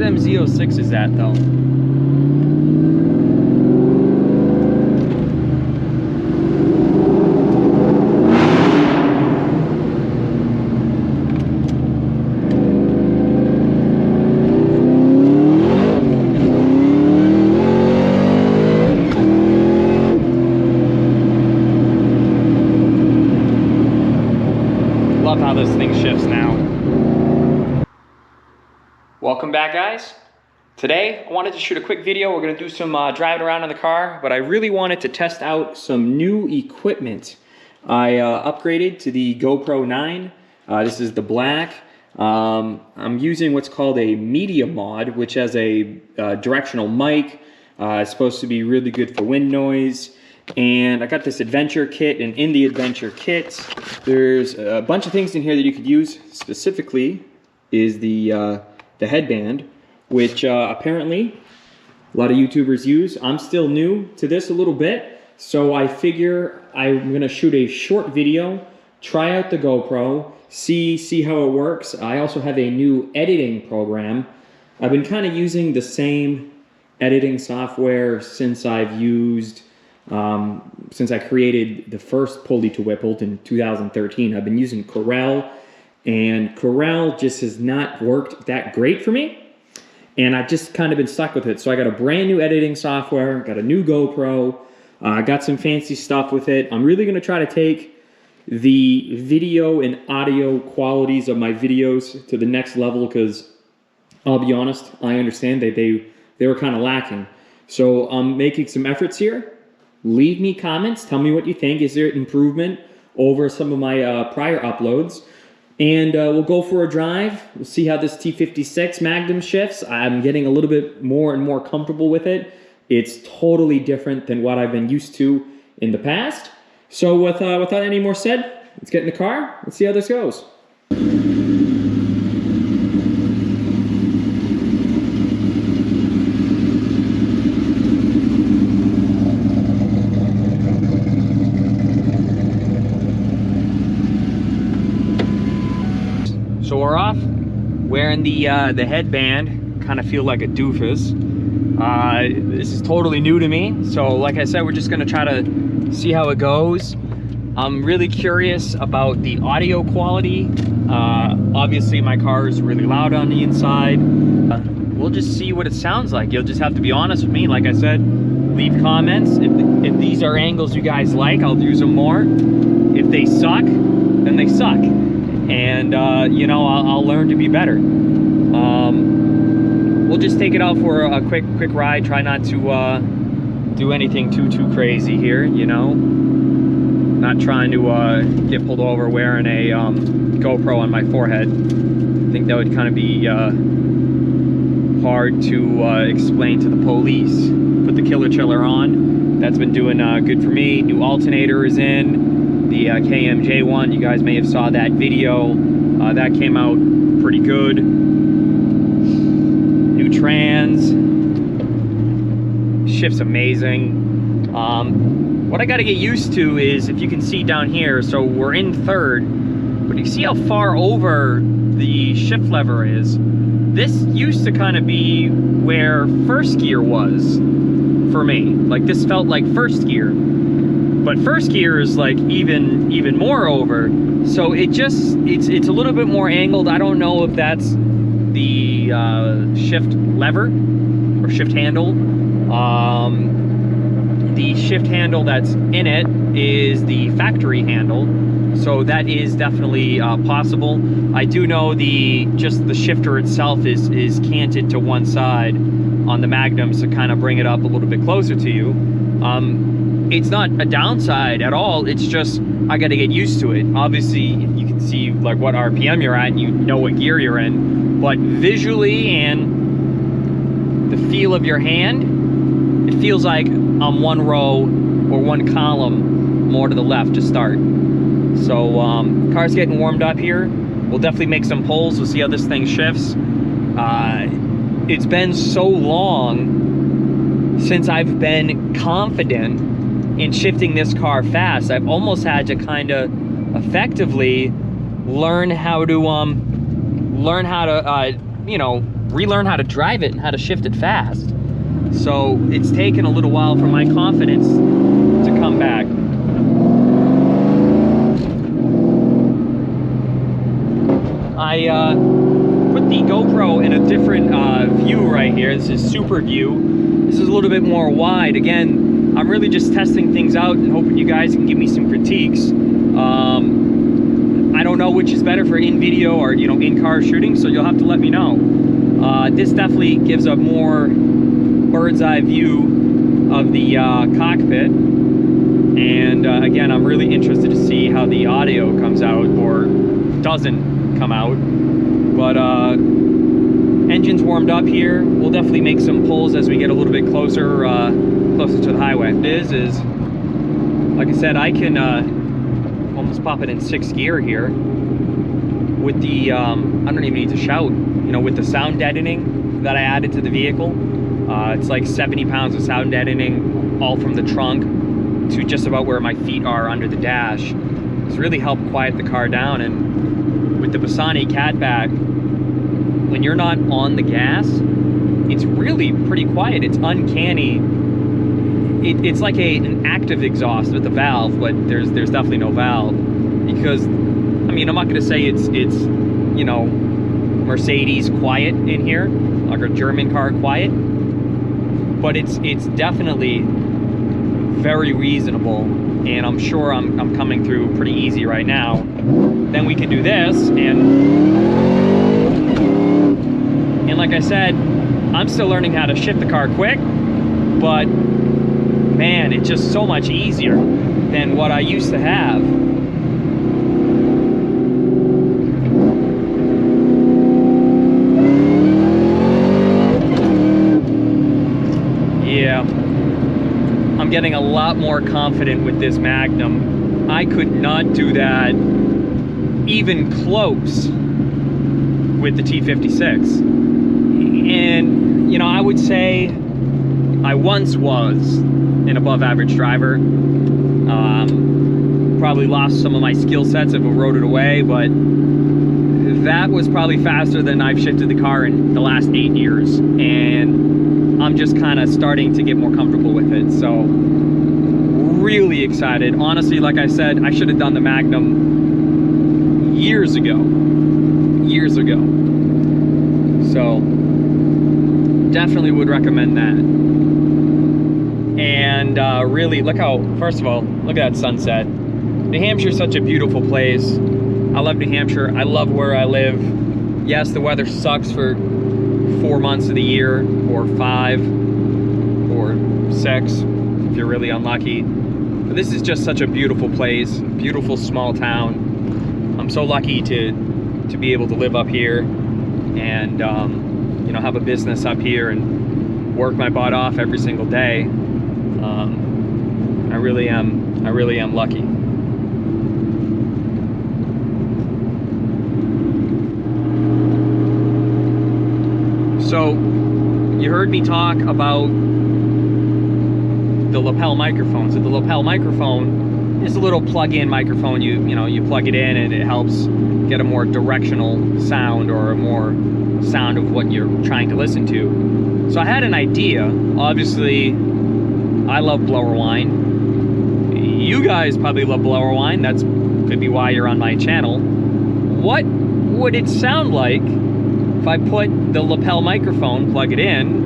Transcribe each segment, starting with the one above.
them Z06s at though? Love how this thing shifts now. Welcome back, guys. Today I wanted to shoot a quick video. We're going to do some driving around in the car, but I really wanted to test out some new equipment. I upgraded to the GoPro 9. This is the black. I'm using what's called a media mod, which has a directional mic. It's supposed to be really good for wind noise. And I got this adventure kit, and in the adventure kit there's a bunch of things in here that you could use. Specifically is the headband, which apparently a lot of YouTubers use. I'm still new to this a little bit, so I figure I'm gonna shoot a short video, try out the GoPro, see how it works. I also have a new editing program. I've been kind of using the same editing software since I've used since I created the first pulley to Whipple in 2013. I've been using Corel, and Corel just has not worked that great for me, and I've just kind of been stuck with it. So I got a brand new editing software, got a new GoPro, got some fancy stuff with it. I'm really going to try to take the video and audio qualities of my videos to the next level, because I'll be honest, I understand that they were kind of lacking. So I'm making some efforts here. Leave me comments, tell me what you think. Is there improvement over some of my prior uploads? And we'll go for a drive. We'll see how this T56 Magnum shifts. I'm getting a little bit more and more comfortable with it. It's totally different than what I've been used to in the past. So without any more said, let's get in the car. Let's see how this goes. So we're off, wearing the headband, kind of feel like a doofus. This is totally new to me, so like I said, we're just gonna try to see how it goes. I'm really curious about the audio quality. Obviously my car is really loud on the inside. We'll just see what it sounds like. You'll just have to be honest with me. Like I said, leave comments. If these are angles you guys like, I'll use them more. If they suck, then they suck. And you know, I'll learn to be better. We'll just take it out for a quick ride. Try not to do anything too crazy here, you know. Not trying to get pulled over wearing a GoPro on my forehead. I think that would kind of be hard to explain to the police. Put the killer chiller on. That's been doing good for me. New alternator is in. The KMJ one, you guys may have saw that video. That came out pretty good. New trans. Shift's amazing. What I got to get used to is, if you can see down here, so we're in third, but you see how far over the shift lever is. This used to kind of be where first gear was for me. Like, this felt like first gear. But first gear is like even more over, so it's a little bit more angled. I don't know if that's the shift lever or shift handle. The shift handle that's in it is the factory handle, so that is definitely possible. I do know just the shifter itself is canted to one side on the Magnums to kind of bring it up a little bit closer to you. It's not a downside at all. It's just I got to get used to it. Obviously, you can see like what RPM you're at, and you know what gear you're in. But visually and the feel of your hand, it feels like I'm one row or one column more to the left to start. So car's getting warmed up here. We'll definitely make some pulls. We'll see how this thing shifts. It's been so long since I've been confident in shifting this car fast. I've almost had to kind of effectively learn how to you know, relearn how to drive it and how to shift it fast. So it's taken a little while for my confidence to come back. I put the GoPro in a different view right here. This is super view. This is a little bit more wide. Again, I'm really just testing things out and hoping you guys can give me some critiques. I don't know which is better for in video or, you know, in car shooting, so you'll have to let me know. This definitely gives a more bird's eye view of the cockpit. And again, I'm really interested to see how the audio comes out or doesn't come out. But engine's warmed up here. We'll definitely make some pulls as we get a little bit closer closer to the highway. It is like I said, I can almost pop it in 6th gear here with the I don't even need to shout, you know, with the sound deadening that I added to the vehicle. It's like 70 pounds of sound deadening, all from the trunk to just about where my feet are under the dash. It's really helped quiet the car down. And with the Bassani Catback, when you're not on the gas, it's really pretty quiet. It's uncanny. It's like an active exhaust with a valve, but there's definitely no valve. Because, I mean, I'm not gonna say it's you know, Mercedes quiet in here, like a German car quiet, but it's definitely very reasonable, and I'm sure I'm coming through pretty easy right now. Then we can do this, and like I said, I'm still learning how to shift the car quick, but man, it's just so much easier than what I used to have. Yeah, I'm getting a lot more confident with this Magnum. I could not do that even close with the T56. And, you know, I would say I once was an above average driver. Probably lost some of my skill sets, have eroded away, but that was probably faster than I've shifted the car in the last 8 years. And I'm just kind of starting to get more comfortable with it. So really excited. Honestly, like I said, I should have done the Magnum years ago. So definitely would recommend that. And really, look how, first of all, look at that sunset. New Hampshire's such a beautiful place. I love New Hampshire. I love where I live. Yes, the weather sucks for 4 months of the year, or 5, or 6, if you're really unlucky. But this is just such a beautiful place, beautiful small town. I'm so lucky to be able to live up here and you know, have a business up here and work my butt off every single day. I really am lucky. So you heard me talk about the lapel microphone. So the lapel microphone is a little plug-in microphone. You know, you plug it in and it helps get a more directional sound, or a more sound of what you're trying to listen to. So I had an idea. Obviously, I love blower wine. You guys probably love blower wine. That's could be why you're on my channel. What would it sound like if I put the lapel microphone, plug it in,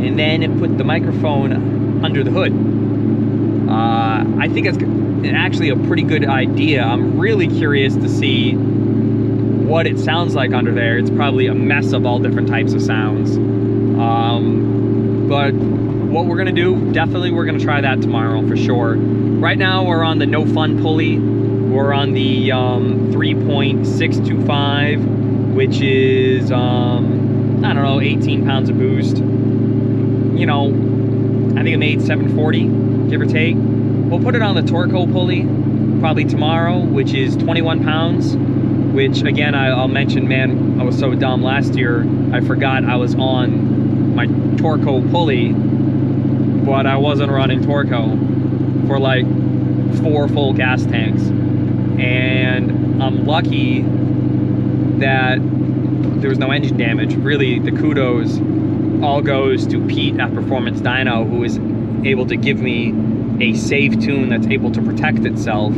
and then put the microphone under the hood? I think it's actually a pretty good idea. I'm really curious to see what it sounds like under there. It's probably a mess of all different types of sounds. But what we're gonna do, definitely we're gonna try that tomorrow for sure. Right now we're on the no fun pulley. We're on the 3.625, which is, I don't know, 18 pounds of boost. You know, I think I made 740, give or take. We'll put it on the Torco pulley probably tomorrow, which is 21 pounds, which again, I'll mention, man, I was so dumb last year. I forgot I was on my Torco pulley, but I wasn't running Torco for like 4 full gas tanks. And I'm lucky that there was no engine damage. Really, the kudos all goes to Pete at Performance Dyno, who is able to give me a safe tune that's able to protect itself.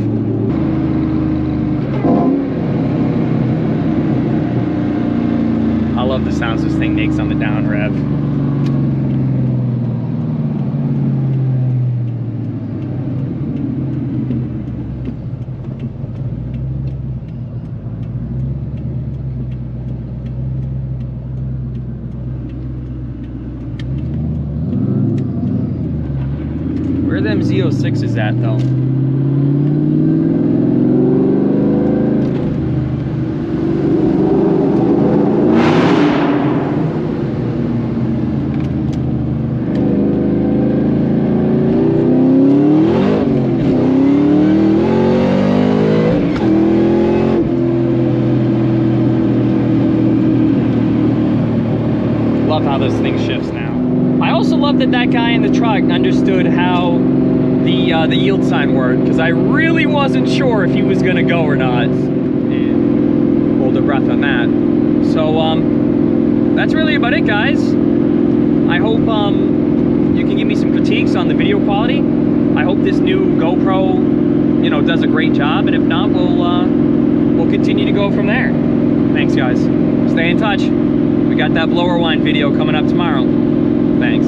I love the sounds this thing makes on the down rev. Where are them Z06s at though? Love how this thing shifts now. I also love that that guy in the truck understood how the yield sign worked, because I really wasn't sure if he was gonna go or not. And hold a breath on that. So that's really about it, guys. I hope you can give me some critiques on the video quality. I hope this new GoPro, you know, does a great job, and if not, we'll continue to go from there. Thanks, guys. Stay in touch. We got that blower wine video coming up tomorrow. Thanks.